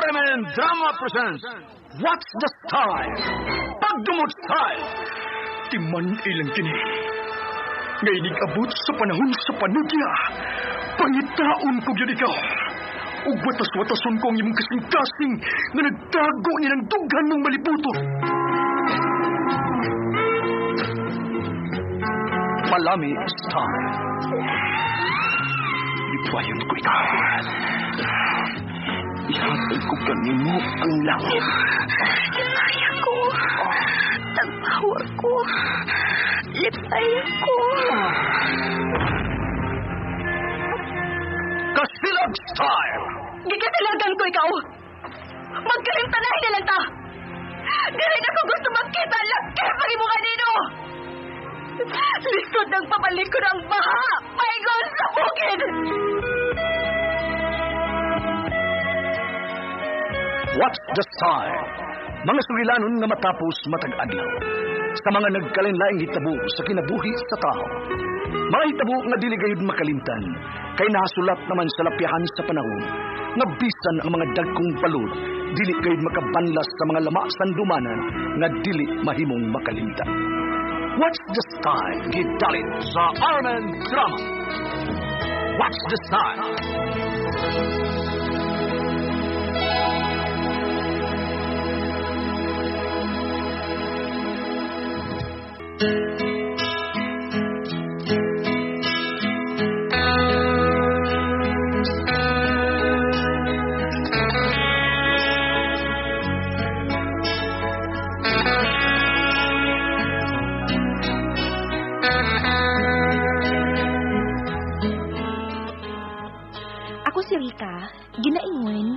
Armen Drama presents What's the Style? Pagdumot Style! Timan ilang kini. Ngay nag-abot sa panahon sa panudya. Pangitaon ko yun ikaw. Ug watas-watason ko ang imong kasing-kasing na nagtago ni ng dughan ng malibuto. Palami Style. Ipayon ko ikaw. Ihatag ko kanimo ang langit. Lipay ako. Tagpawag ko. Lipay ako. Kasilab Style! Gikatilagan ko ikaw. Magkalimtanahin na lang ta. Di rin ako gusto magkita ang laki pag-imungan nino. Likod ng papalikod ang baha. Paigon sa bukid. What's the Style? Mga sugilanon nga matapos matag-adlaw. Sa mga nagkalinlaing hitabo sa kinabuhi sa tao. Mga hitabo nga dili gayud makalimtan. Kay nasulat naman sa lapyahan sa panahon. Nga bisan ang mga dagkong balod. Dili gayud makabanlas sa mga lama sandumanan. Nga dili mahimong makalimtan. What's the Style? Gidalit sa Armen Drama. What's the Style? Ako si Rika, ginaingon,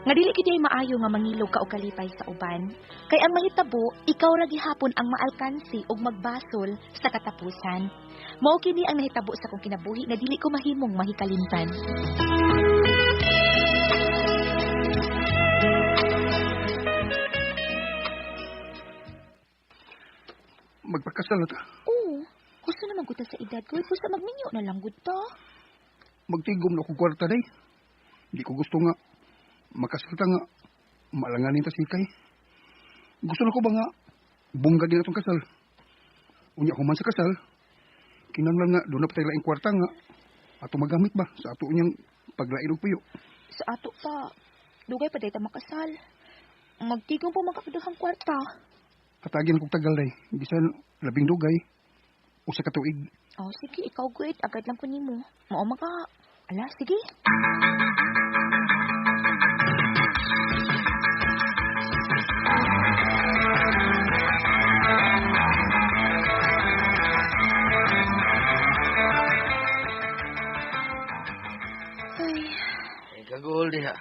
nga dili kiday maayo nga mangilog ka og kalipay sa uban, kay ang mahitabo ikaw ra gihapon ang maalkansi og magbasol sa katapusan. Mao kini ang nahitabo sa kong kinabuhi nga dili ko mahimong mahikalimtan. Magpakasal na ta. Oo, gusto naman ko ta sa edad ko, gusto magminyo na lang gud ta. Magtigom na akong kwarta day. Hindi ko gusto nga makasal ta nga malanganin ta sikay. Gusto na ko ba nga bunga din atong kasal. Unya ko man sa kasal, kinanglan nga doon na patay laing kwarta nga ato magamit ba sa ato unyang paglain og puyo. Sa ato pa, dugay pa day ta makasal. Magtigom po makapidahang kwarta. Katagyan kong tagal day. Bisan labing dugay. Usa ka tuig. Oh, sige, ikaw good. Agad lang ko nimo. Mao maka. Ala, sige. Ay, kagul diha.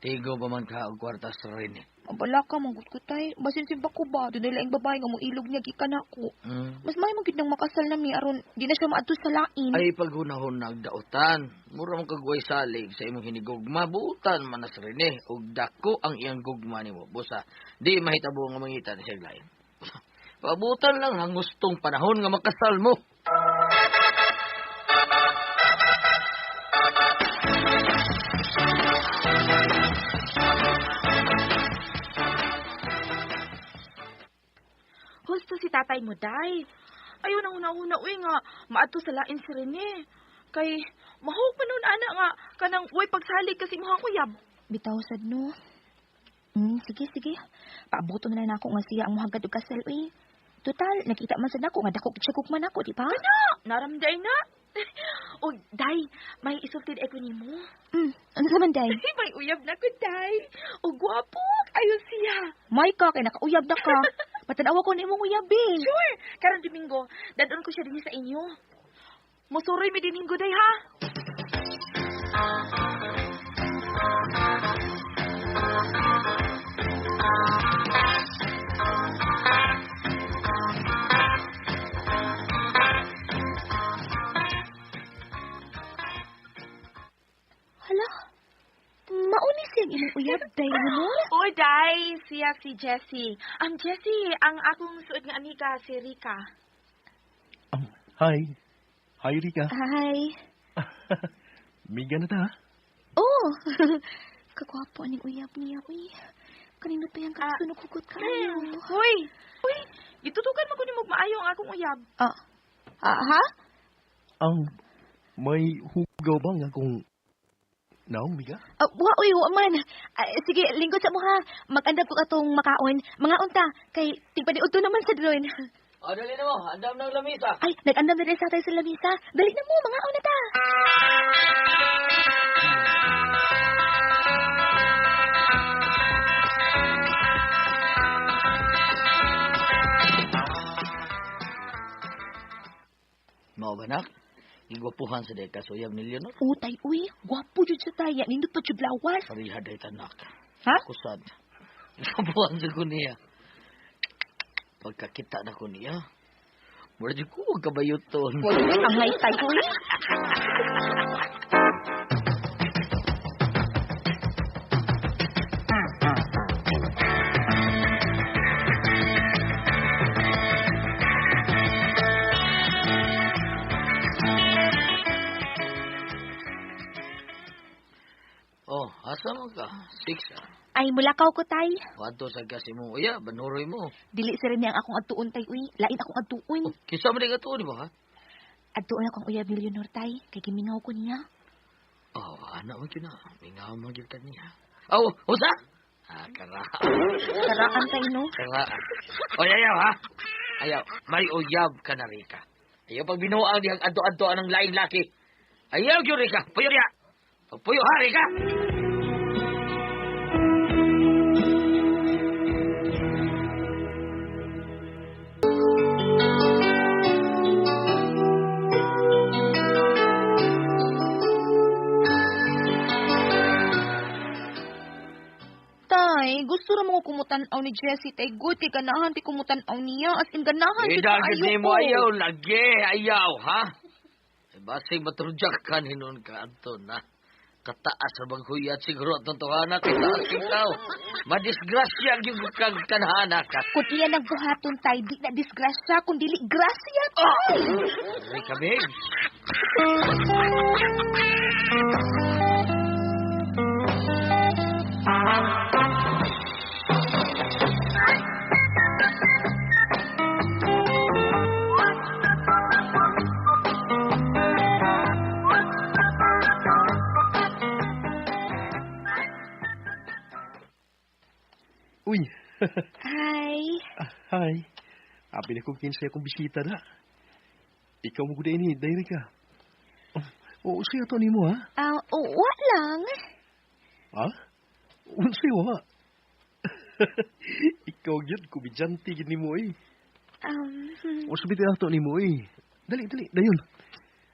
Tigo pa man ka og kwartas rin eh. Abala ka, manggut ko tay. Basin simpa ko ba? Doon nila ang babae nga mo ilog niya gikan ako. Mas may magid nang makasal na mi aron di na siya maadto sa lain. Ay, paghunahon nagdautan. Mura mong kagway salig sa imong hinigugma. Buutan man nas rin eh. Og dako ang iyang gugma nimo. Busa, di mahitabo nga mangitan siya lain. Pabutan lang ang gustong panahon nga makasal mo. Husto si tatay mo, day. Ayaw na una-una, uy nga, maato sa lain si Rene. Kay, mahog pa nun, ana nga, kanang, uy, pagsalig kasi mo uyab. Bitaw sad no. Sige. Paabuto na lang ako nga siya ang muhagad og kasal, uy. Total, nakita man sad nako nga dako tsakok man ako, di ba? Ano? Naramday na. O, day, may isultid ako ni mo. Ano naman, day? May uyab na ko, day. O, gwapo, ayaw siya. May ka, kay nakauyab na ka. Matanawa ko na imong uyabin. Sure, karong Domingo, dadon ko siya din sa inyo. Musuroy mi Domingo, day, ha? Hala, mauni siyang imong uyab, day mo. O, day, siya si Jessie. Ang Jessie, ang akong suod nga anika, si Rika. Hi. Hi, Rika. Hi. Miga na ta, ha? Oh, Kagwapo aning uyab niya, uy. Kanino pa yung kasunog hugot ka? Hoy! Hoy! Itutukan mo ko ni maayo ang akong uyab. Ha? May hugaw ba nga kung naong, Miga? Wa man. Sige, lingkod sa mo ha. Mag-andam ko katong makaon. Mga unta, kay tigpaniod to naman sa drone. Dali na mo. Andam ng lamisa. Ay, nag-andam na rin sa tayo sa lamisa. Dali na mo, mga una ta. Mao ba nak? Igwapuhan sa deka so yang ni Leonor. Utay, uy. Gwapo jud sa taya. Nindot pa jud lawas. Pariha day tanak. Ha? Kusad. Igwapuhan sa kuniya. Pagkakita na kuniya. Mura di ko kabayuton. Ang haytay, uy. Oh, asa mo ka? 6 Ay, mulakaw ko, tay. Wadto sa kasi mo. Uya, banuroy mo. Dili si Rene ang akong adtuon, tay, uy. Lain akong adtuon. Oh, kisa mo rin ito, di ba ha? Adtuon akong uyab ni Leonor, tay. Kay gimingaw ko niya. Oh, anak mo na. Mingaw mo yun kaniya. Oh, usa? Karaan. Karaan, tay, no? Karaan. O, ayaw ha? Ayaw. May uyab ka na, Rika. Ayaw pag binuang dihang adto-adtoan ng laing laki. Ayaw yun, Rika. Puyo niya. Puyo ha, Rika. Tay, gusto ra mo kumutan-aw ni Jessie, tay. Good, kay ganahan, ti kumutan-aw niya. As in, ganahan, ti Idagid kaayo ni mo ko. ayaw, lagi, ayaw, ha? Basig matrudyak ka hinon ka, Anton, ha? Kataas sa baghuyat siguro at tuntuhana kay taas ikaw. Madisgrasya yung kang kanhana ka. Kung iya nagbuhaton, tay, di na disgrasya, kung dili grasya, tay. Rika, babe. Uy. Hi. Hi. Abi na kong kinsay akong bisita na. Ikaw mo guda ini, dahil ka. Oo, siya to ni mo, ha? Wa lang. Ha? Unsay wa? Ikaw yun, kumidyanti yun ni mo, eh. O sabitin ato ni mo, eh. Dali, dayon.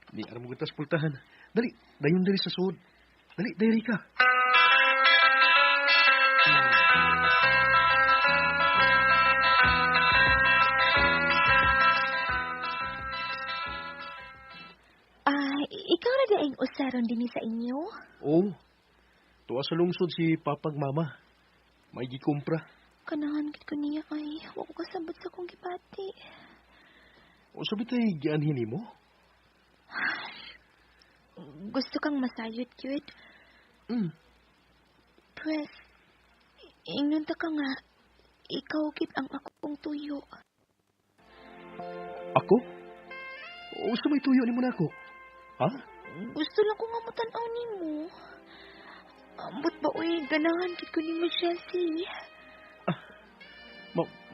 Di aram mo tas pultahan. Dali, dayon dali sa suod. Dali, dali ka. Ikaw na daing usaron din sa inyo? Oo. Tuwa sa lungsod si Papag Mama. May gikumpra. Kanahan kit ko niya ay wa ko kasabot sa kong gipati. O sabitay, gianhin mo? Gusto kang masayot, cute? Pues, ingnon ta ka nga, ikaw kit ang akong tuyo. Ako? O sa may tuyo ni mo na ako? Ha? Gusto lang ko nga matanaw ni mo. Ambot ba, uy, ganahan kit ko ni mo, Jessie.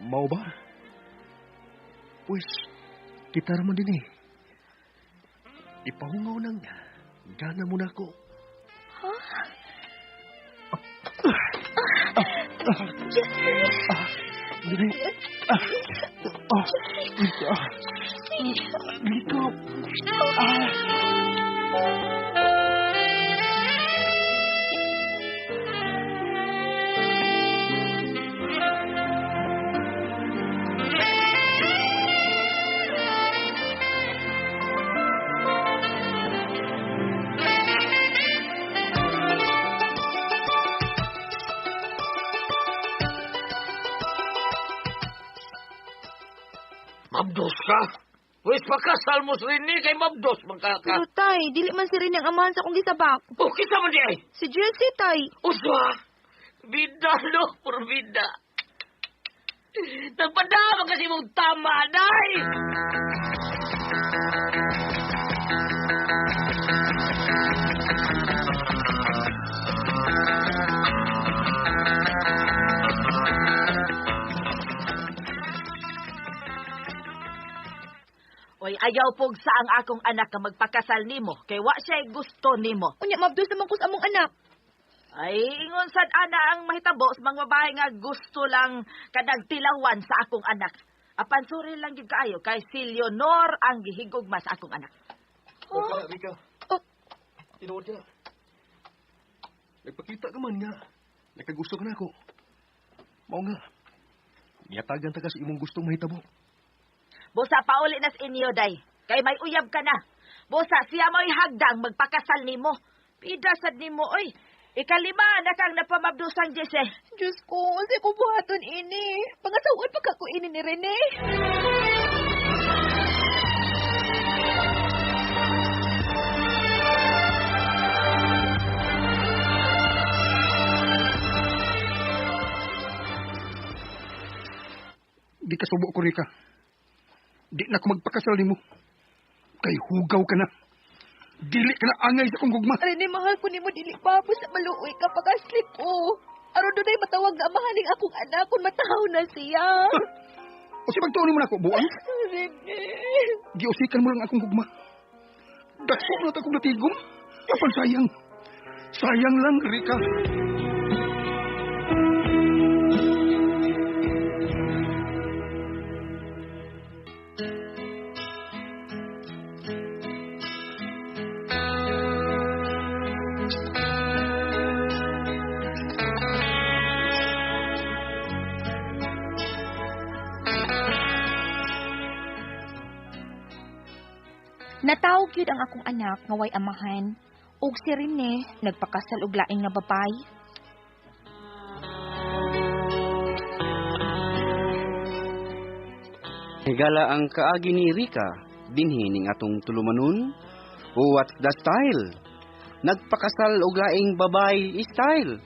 Mau ba? Pues, kita raman din eh. Ipahungaw nang gana mo na ako. Ha? Jessie! Dili. Dito. Mabdos ka? Wes pakasal mo si Rene kay mabdos Pero magkaka. tay, dili man si Rene ang amahan sa akong gisabak. Oh, kita man di ay. Si Jessie, tay. Uswa. Bida, no? Puro bida. Nagpadama kasi mong tama, day! Oy, ayaw pog sa ang akong anak ka magpakasal nimo, kay wa siya'y gusto nimo. Unya, mabdos naman ko sa among anak. Ay, ingon sad ana ang mahitabo sa mga babae nga gusto lang kanang tilawan sa akong anak. Apan suri lang gyud kaayo kay si Leonor ang gihigugma sa akong anak. Rika. Oh. Tinuod ka. Nagpakita ka man nga. Nakagusto ka na ako. Mao nga. Yatagan ta ka sa imong gustong mahitabo. Busa pauli nas inyo day, kay may uyab ka na. Busa siya mo'y hagdang magpakasal nimo. Pida sad nimo oy. Ikalima na kang napamabdusang Jesse. Diyos ko, unsay ko buhaton ini. Pangasawad pa ka ko ini ni Rene. Di ka subo ko, Rika. Di na ako magpakasal nimo. Kay hugaw ka na. Dili ka na angay sa kong gugma. Rene, mahal ko nimo dili pa sa maluoy ka pag-asleep ko. Aron dunay matawag nga amahaning akong anak kung matahaw na siya. O si pagtuon mo na ako, buang. Rene. Giusikan mo lang akong gugma. Dako na akong natigom. Apan sayang. Sayang lang, Rika. Natawag yun ang akong anak nga way amahan, ug si Rene nagpakasal og laing nga babay. Higala ang kaagi ni Rika, dinhi ning atong tulumanon. What's the style? Nagpakasal og laing babay style.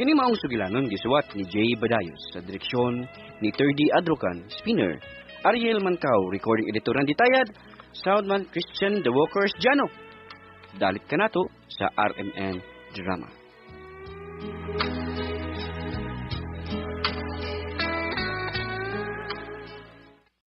Kini maong sugilanon gisuwat ni Jay Badayos sa direksyon ni 3D Adrocan, spinner, Ariel Mancao, recording editor ng Ditayad, soundman Christian The Walkers Jano. Dalit ka nato sa RMN Drama.